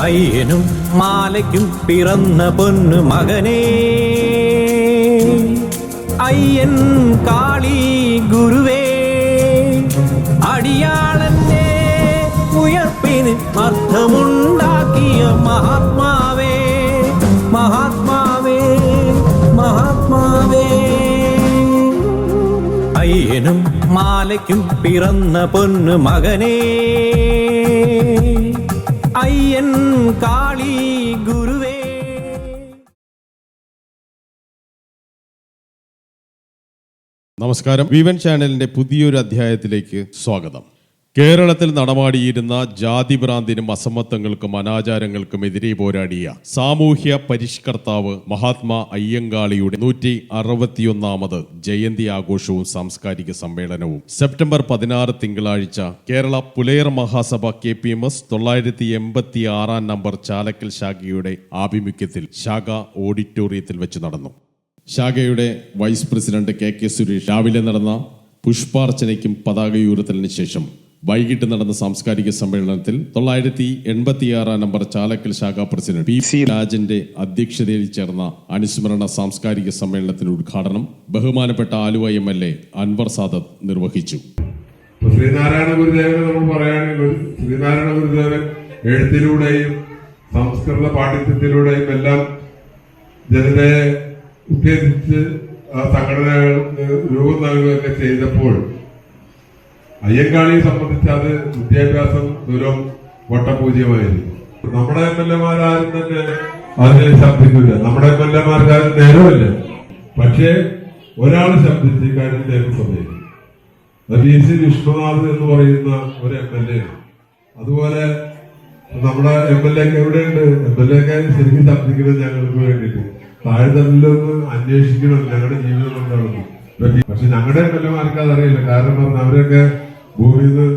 അയ്യനും മാലയ്ക്കും പിറന്ന പൊന്നു മകനേ, അയ്യൻ കാളി ഗുരുവേ, അടിയാളന്റെ ഉയർപ്പിന് അർത്ഥമുണ്ടാക്കിയ മഹാത്മാവേ, മഹാത്മാവേ, മഹാത്മാവേ. അയ്യനും മാലയ്ക്കും പിറന്ന പൊന്നു മകനേ, അയ്യൻ കാളി ഗുരുവേ. നമസ്കാരം. വിവൻ ചാനലിന്റെ പുതിയൊരു അധ്യായത്തിലേക്ക് സ്വാഗതം. കേരളത്തിൽ നടമാടിയിരുന്ന ജാതിഭ്രാന്തിനും അസമത്വങ്ങൾക്കും അനാചാരങ്ങൾക്കും എതിരെ പോരാടിയ സാമൂഹ്യ പരിഷ്കർത്താവ് മഹാത്മാ അയ്യങ്കാളിയുടെ 161ാമത് ജയന്തി ആഘോഷവും സാംസ്കാരിക സമ്മേളനവും സെപ്റ്റംബർ 16 തിങ്കളാഴ്ച കേരള പുലയർ മഹാസഭ KPMS 986 നമ്പർ ചാലക്കൽ ശാഖയുടെ ആഭിമുഖ്യത്തിൽ ശാഖ ഓഡിറ്റോറിയത്തിൽ വെച്ച് നടന്നു. ശാഖയുടെ വൈസ് പ്രസിഡന്റ് KK സുരേഷ് രാവിലെ നടന്ന പുഷ്പാർച്ചനയ്ക്കും പതാകയുയർത്തലിന് ശേഷം വൈകിട്ട് നടന്ന സാംസ്കാരിക സമ്മേളനത്തിൽ 986 നമ്പർ ചാലക്കൽ ശാഖാ പ്രസിഡന്റ് PC രാജന്റെ അധ്യക്ഷതയിൽ ചേർന്ന അനുസ്മരണ സാംസ്കാരിക സമ്മേളനത്തിന്റെ ഉദ്ഘാടനം ബഹുമാനപ്പെട്ട ആലുവ MLA അൻവർ സാദത്ത് നിർവഹിച്ചു. ശ്രീനാരായണ ഗുരുദേവനെ നമ്മൾ പറയുകയാണെങ്കിൽ ശ്രീനാരായണ ഗുരുദേവൻ എഴുത്തിലൂടെയും സംസ്കൃത പാണ്ഡിത്യത്തിലൂടെയും എല്ലാം ജനതയെ ഉത്തേജിച്ച് സംഘടനകൾ രൂപം നൽകുകയൊക്കെ ചെയ്തപ്പോൾ അയ്യങ്കാളിയെ സംബന്ധിച്ച് അത് വിദ്യാഭ്യാസം ദൂരം വട്ടപൂജ്യമായിരുന്നു. നമ്മുടെ MLA-മാരും തന്നെ അതിനെ ശബ്ദിക്കില്ല, നമ്മുടെ MLA-മാർക്കാരും നേരമില്ല. പക്ഷേ ഒരാൾ ശബ്ദിച്ച് ഇക്കാര്യം നിയമസഭയിൽ PC വിശ്വനാഥ് എന്ന് പറയുന്ന ഒരു MLA. അതുപോലെ നമ്മുടെ MLA എവിടെയുണ്ട്? MLA ശരിക്കും ശബ്ദിക്കുന്നത് ഞങ്ങൾക്ക് വേണ്ടിയിട്ട് താഴ്തല്ലൊന്ന് അന്വേഷിക്കണം, ഞങ്ങളുടെ ജീവിതം എന്താണെന്ന്. പക്ഷെ ഞങ്ങളുടെ MLA-മാർക്ക് അതറിയില്ല. കാരണം പറഞ്ഞാൽ അവരൊക്കെ ഭൂമിയിൽ നിന്ന്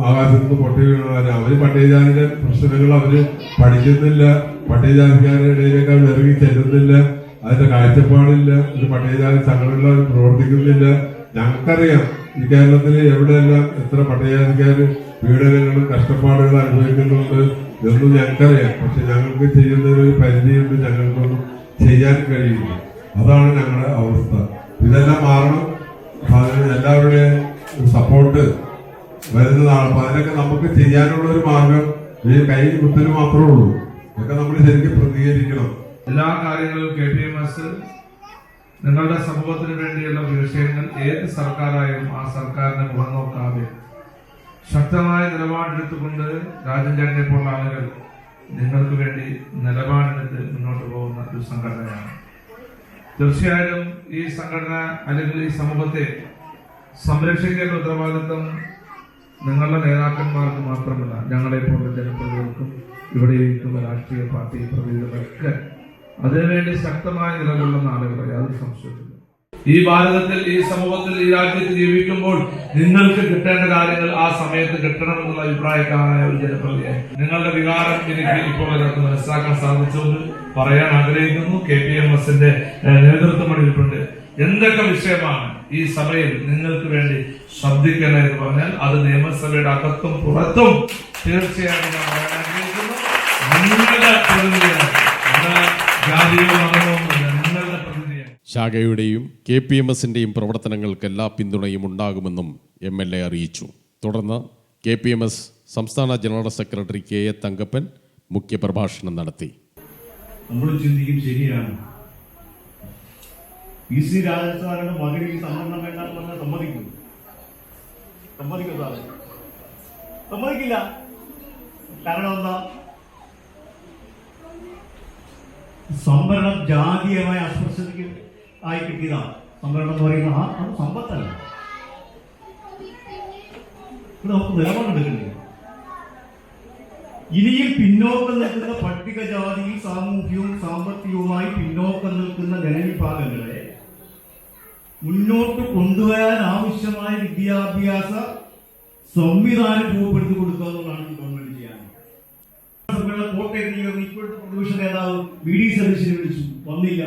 ആകാശത്ത് നിന്ന് പൊട്ടി വീണവര്. അവര് പട്ടികജാതിയുടെ പ്രശ്നങ്ങൾ അവര് പഠിക്കുന്നില്ല, പട്ടികജാതിക്കാരുടെ ഇടയിലേക്ക് അവർ ഇറങ്ങി ചെല്ലുന്നില്ല, അതിന്റെ കാഴ്ചപ്പാടില്ല, ഒരു പട്ടികജാതി സംഘടനകൾ അവർ പ്രവർത്തിക്കുന്നില്ല. ഞങ്ങൾക്കറിയാം ഈ കേരളത്തിൽ എവിടെയെല്ലാം എത്ര പട്ടികജാതിക്കാര് പീഡനങ്ങളും കഷ്ടപ്പാടുകളും അനുഭവിക്കുന്നുണ്ട് എന്നും ഞങ്ങൾക്കറിയാം. പക്ഷെ ഞങ്ങൾക്ക് ചെയ്യുന്നതിനൊരു പരിധിയുണ്ട്, ഞങ്ങൾക്കൊന്നും ചെയ്യാൻ കഴിയില്ല. അതാണ് ഞങ്ങളുടെ അവസ്ഥ. ഇതെല്ലാം മാറണം. അതിന് എല്ലാവരുടെയും സപ്പോർട്ട് വരുന്നതാണ്. അപ്പൊ അതിനൊക്കെ നമുക്ക് ചെയ്യാനുള്ള ഒരു മാർഗം ഈ കൈ കുത്തല് മാത്രമേ ഉള്ളൂ. ഇതൊക്കെ നമ്മൾ ശരിക്കും പ്രതികരിക്കണം. എല്ലാ കാര്യങ്ങളും KPMS നിങ്ങളുടെ സമൂഹത്തിന് വേണ്ടിയുള്ള വിഷയങ്ങൾ ഏത് സർക്കാരായാലും ആ സർക്കാരിനെ മുഖം നോക്കാതെ ശക്തമായ നിലപാടെടുത്തുകൊണ്ട് രാജൻ ചേട്ടനെ പോലുള്ള ആളുകൾ നിങ്ങൾക്ക് വേണ്ടി നിലപാടെടുത്ത് മുന്നോട്ട് പോകുന്ന ഒരു സംഘടനയാണ്. തീർച്ചയായും ഈ സംഘടന അല്ലെങ്കിൽ ഈ സമൂഹത്തെ സംരക്ഷിക്കേണ്ട ഉത്തരവാദിത്വം നിങ്ങളുടെ നേതാക്കന്മാർക്ക് മാത്രമല്ല, ഞങ്ങളെ പോലുള്ള ജനപ്രതിനിധികൾക്കും ഇവിടെ ഇരിക്കുന്ന രാഷ്ട്രീയ പാർട്ടി പ്രതിനിധികളൊക്കെ അതിനുവേണ്ടി ശക്തമായി നിലകൊള്ളുന്ന ആളുകളെ യാതൊരു സംശയത്തില്ല. ഈ ഭാരതത്തിൽ, ഈ സമൂഹത്തിൽ, ഈ രാജ്യത്ത് ജീവിക്കുമ്പോൾ നിങ്ങൾക്ക് കിട്ടേണ്ട കാര്യങ്ങൾ ആ സമയത്ത് കിട്ടണമെന്നുള്ള അഭിപ്രായക്കാരായ ഒരു ജനപ്രതിനിധിയായി നിങ്ങളുടെ വികാരം എനിക്ക് ഇപ്പോൾ അതിനകത്ത് മനസ്സിലാക്കാൻ സാധിച്ചുകൊണ്ട് പറയാൻ ആഗ്രഹിക്കുന്നു. KPMS-ന്റെ നേതൃത്വം ഇരിപ്പുണ്ട്. എന്തൊക്കെ വിഷയമാണ് ഈ സഭയിൽ നിങ്ങൾക്ക് വേണ്ടി ശബ്ദിക്കണം എന്ന് പറഞ്ഞാൽ അത് നിയമസഭയുടെ അകത്തും പുറത്തും തീർച്ചയായിട്ടും ഞാൻ പറയാൻ ആഗ്രഹിക്കുന്നു. നിങ്ങളുടെ പ്രതിനിധിയാണ്, ജാതിയോ മതമോ നിങ്ങളുടെ പ്രതിനിധിയാണ്. ശാഖയുടെയും KPMS-ന്റെയും പ്രവർത്തനങ്ങൾക്ക് എല്ലാ പിന്തുണയും ഉണ്ടാകുമെന്നും MLA അറിയിച്ചു. തുടർന്ന് KPMS സംസ്ഥാന ജനറൽ സെക്രട്ടറി KA തങ്കപ്പൻ മുഖ്യപ്രഭാഷണം നടത്തി. നമ്മൾ ചിന്തിക്കും ശരിയാണ്, PC രാജൻ സാറിന്റെ മകന് ഈ സംവരണം വേണ്ടെന്ന് പറഞ്ഞാൽ സമ്മതിക്കും സാറ്? സമ്മതിക്കില്ല. കാരണം എന്താ? സംവരണം ജാതീയമായ അസ്പൃശ്യതയ്ക്ക് ആയി കിട്ടിയതാണ്. സംവരണം എന്ന് പറയുന്ന അത് സമ്പത്തല്ല. ഇത് നമുക്ക് നിലപാടെടുക്കുന്നില്ല. ഇനിയും പിന്നോക്കം നിൽക്കുന്ന പട്ടികജാതിയിൽ സാമൂഹ്യവും സാമ്പത്തികവുമായി പിന്നോക്കം നിൽക്കുന്ന ജനവിഭാഗങ്ങളെ മുന്നോട്ട് കൊണ്ടുവരാൻ ആവശ്യമായ വിദ്യാഭ്യാസ സംവിധാനം രൂപപ്പെടുത്തി കൊടുക്കുക എന്നുള്ളതാണ് ഗവൺമെന്റ് ചെയ്യാൻ. കോട്ടയത്ത് ഇപ്പോഴത്തെ പ്രതിപക്ഷ നേതാവ് BD സതീശനെ വിളിച്ചു, വന്നില്ല.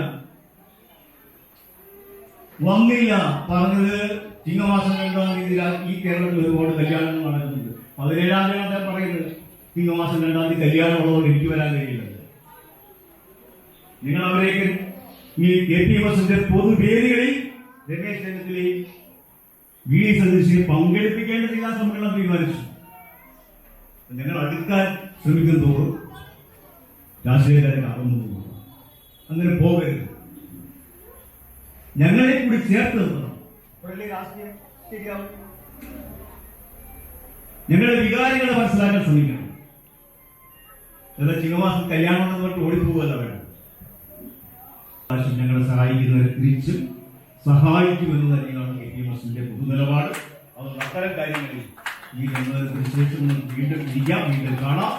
പറഞ്ഞത് ചിങ്ങമാസം 2-ാം തീയതി ഈ കേരളത്തിൽ ഒരുപാട് കല്യാണങ്ങൾ നടക്കുന്നുണ്ട്. 17-ാം തീയതി അദ്ദേഹം പറയുന്നത് ഈ മാസം 2-ാം തീയതി കല്യാണമുള്ളവർ എനിക്ക് വരാൻ കഴിയില്ലല്ലോ. നിങ്ങൾ അവരേക്ക് ഈ KPMSന്റെ പൊതുവേദികളിൽ രമേശ് ചെന്നിത്തലയും വി ഡി സതീശനെ പങ്കെടുപ്പിക്കേണ്ട ജില്ലാ സമ്മേളനം തീരുമാനിച്ചു. ഞങ്ങൾ അടുക്കാൻ ശ്രമിക്കും തോറും രാഷ്ട്രീയക്കാരെ അകന്നു പോകും. അങ്ങനെ പോകരുത്. ഞങ്ങളെ കൂടി ചേർത്ത് നിർത്തണം. രാഷ്ട്രീയം ശരിയാവും. ഞങ്ങളുടെ വികാരങ്ങളെ മനസ്സിലാക്കാൻ ശ്രമിക്കണം. അല്ല ചിങ്ങമാസം കല്യാണം എന്ന് പറഞ്ഞിട്ട് ഓടിപ്പോകല്ല വേണം. ഞങ്ങളെ സഹായിക്കുന്നവരെ തിരിച്ചും സഹായിക്കുമെന്ന് തന്നെയാണ് KPMSന്റെ പൊതുനിലപാട്. അതുകൊണ്ട് അത്തരം കാര്യങ്ങളിൽ ഈ ജനങ്ങൾക്ക് ശേഷം വീണ്ടും ഇരിക്കാം, വീണ്ടും കാണാം.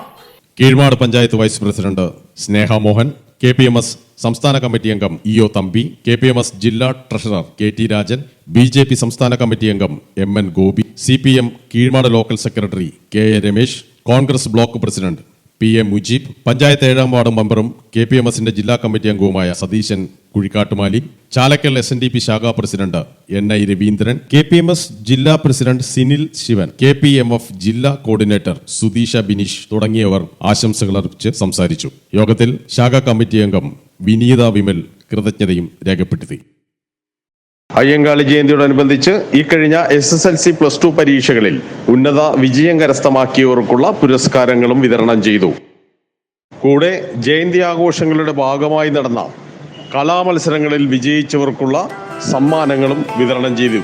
Keezhmad panchayat vice president Sneha Mohan, KPMS സംസ്ഥാന കമ്മിറ്റി അംഗം EO തമ്പി, KPMS ജില്ലാ ട്രഷറർ KT രാജൻ, BJP സംസ്ഥാന കമ്മിറ്റി അംഗം MN Gopi, CPM Keezhmad local secretary KA Ramesh, Congress block president PM Mujeeb, panchayat 7-ാം വാർഡ് മെമ്പറും KPMSന്റെ ജില്ലാ കമ്മിറ്റി അംഗവുമായ സതീശൻ കുഴിക്കാട്ടുമാലി, ചാലക്കൽ SNDP ശാഖാ പ്രസിഡന്റ് NI രവീന്ദ്രൻ, KPMS ജില്ലാ പ്രസിഡന്റ് സിനിൽ ശിവൻ, KPMF ജില്ലാ കോർഡിനേറ്റർ സുധീഷ ബിനീഷ് തുടങ്ങിയവർ ആശംസകൾ അർപ്പിച്ച് സംസാരിച്ചു. യോഗത്തിൽ ശാഖാ കമ്മിറ്റി അംഗം വിനീത വിമൽ കൃതജ്ഞതയും രേഖപ്പെടുത്തി. അയ്യങ്കാളി ജയന്തിയോടനുബന്ധിച്ച് ഇക്കഴിഞ്ഞ SSLC+2 പരീക്ഷകളിൽ ഉന്നത വിജയം കരസ്ഥമാക്കിയവർക്കുള്ള പുരസ്കാരങ്ങളും വിതരണം ചെയ്തു. കൂടെ ജയന്തി ആഘോഷങ്ങളുടെ ഭാഗമായി നടന്ന കലാമത്സരങ്ങളിൽ വിജയിച്ചവർക്കുള്ള സമ്മാനങ്ങളും വിതരണം ചെയ്തു.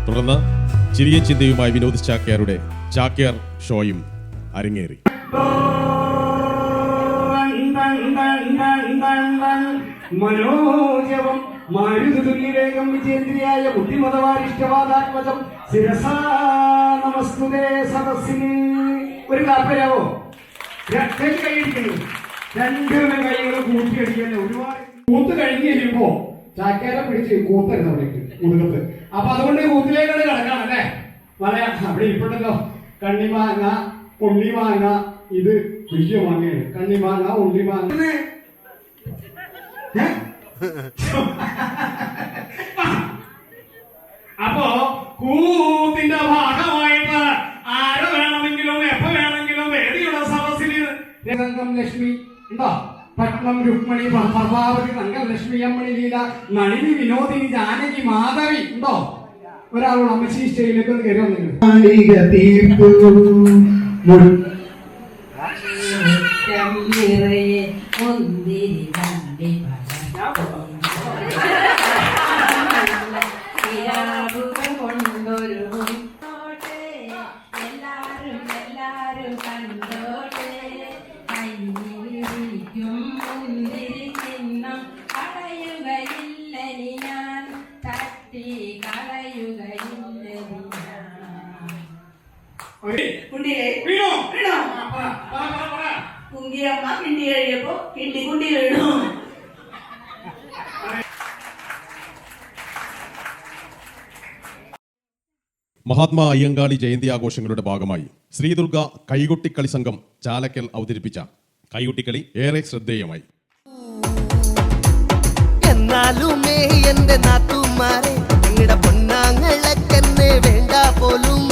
തുടർന്ന് ചിരിയ ചിന്തയുമായി വിനോദ് ചാക്യാരുടെ ചാക്യാർ ഷോയും അരങ്ങേറി. മനോജവം മാരുതുല്യവേഗം വിജേന്ദ്രിയായ ബുദ്ധിമതവാരിഷ്ടവാദാത്മജം ശിരസാ നമസ്തുതേ സദസ്സിന്. ഒരു കാപ്പരാവോ കൈയടിക്കുന്നു, രണ്ടുപേരുടെ കൈകൾ കൂട്ടിയടിക്കല്ലേ. ഒരുപാട് കൂത്ത് കഴിഞ്ഞ് കഴിയുമ്പോ ചാക്കേരെ പിടിച്ച് കൂത്തരുന്ന അവിടേക്ക് മുതുകത്ത്. അപ്പൊ അതുകൊണ്ട് കൂത്തിലേക്കാണ് കിടക്കണം അല്ലേ. പറയാ അവിടെ ഇരിപ്പുണ്ടല്ലോ, കണ്ണിമാങ്ങ ഉണ്ണിമാങ്ങ. ഇത് വലിയ മാങ്ങയാണ്. കണ്ണിമാങ്ങ ഉണ്ണിമാങ്ങ. അപ്പോ കൂത്തിന്റെ ഭാഗമായിട്ട് ആര് വേണമെങ്കിലും എപ്പോ വേണമെങ്കിലും വേദിയുള്ള സദസ്സിന് ലക്ഷ്മി ഉണ്ടോ? പത്മം രുക്മണി പ്രഭാവതി തങ്കലക്ഷ്മി അമ്മണി ലീല നളിനി വിനോദിനി ജാനകി മാധവി ഉണ്ടോ? ഒരാളോട് അമ്മച്ചി സ്റ്റേയിലേക്ക് ഒന്ന് കയറി വന്നിട്ടുണ്ട്. കുങ്കിയമ്മ കിണ്ടി കഴിയപ്പോ കിണ്ടി കുണ്ടി വീണു. മഹാത്മാ അയ്യങ്കാളി ജയന്തി ആഘോഷങ്ങളുടെ ഭാഗമായി ശ്രീദുർഗ കൈകൊട്ടിക്കളി സംഘം ചാലക്കൽ അവതരിപ്പിച്ച കൈകൊട്ടിക്കളി ഏറെ ശ്രദ്ധേയമായി. എന്നാലുമേ എന്റെ നാത്തുമാരെ നിങ്ങളുടെ പൊന്നാങ്ങളൊക്കെന്നെ വേണ്ട പോലും.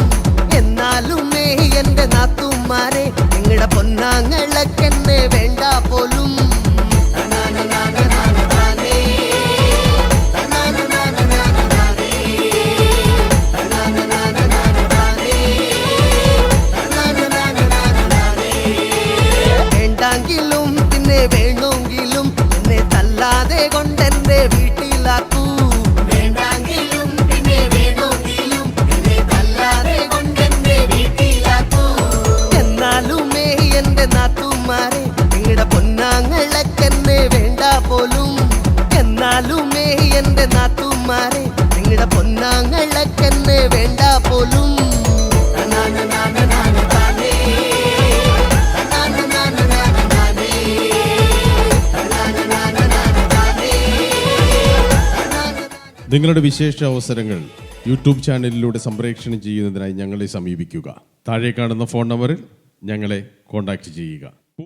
എന്നാലുമേ എന്റെ നാത്തുമാരെ നിങ്ങളുടെ പൊന്നാങ്ങളൊക്കെന്നെ വേണ്ട പോലും. വേണ്ടെങ്കിലും പിന്നെ വേണമെങ്കിലും എന്നെ തല്ലാതെ കൊണ്ടെന്റെ വീട്ടിലാക്കൂ. വേണ്ടെങ്കിൽ വേണ്ട പോലും നിങ്ങളുടെ വിശേഷ അവസരങ്ങൾ യൂട്യൂബ് ചാനലിലൂടെ സംപ്രേഷണം ചെയ്യുന്നതിനായി ഞങ്ങളെ സമീപിക്കുക. താഴെ കാണുന്ന ഫോൺ നമ്പറിൽ ഞങ്ങളെ കോൺടാക്റ്റ് ചെയ്യുക.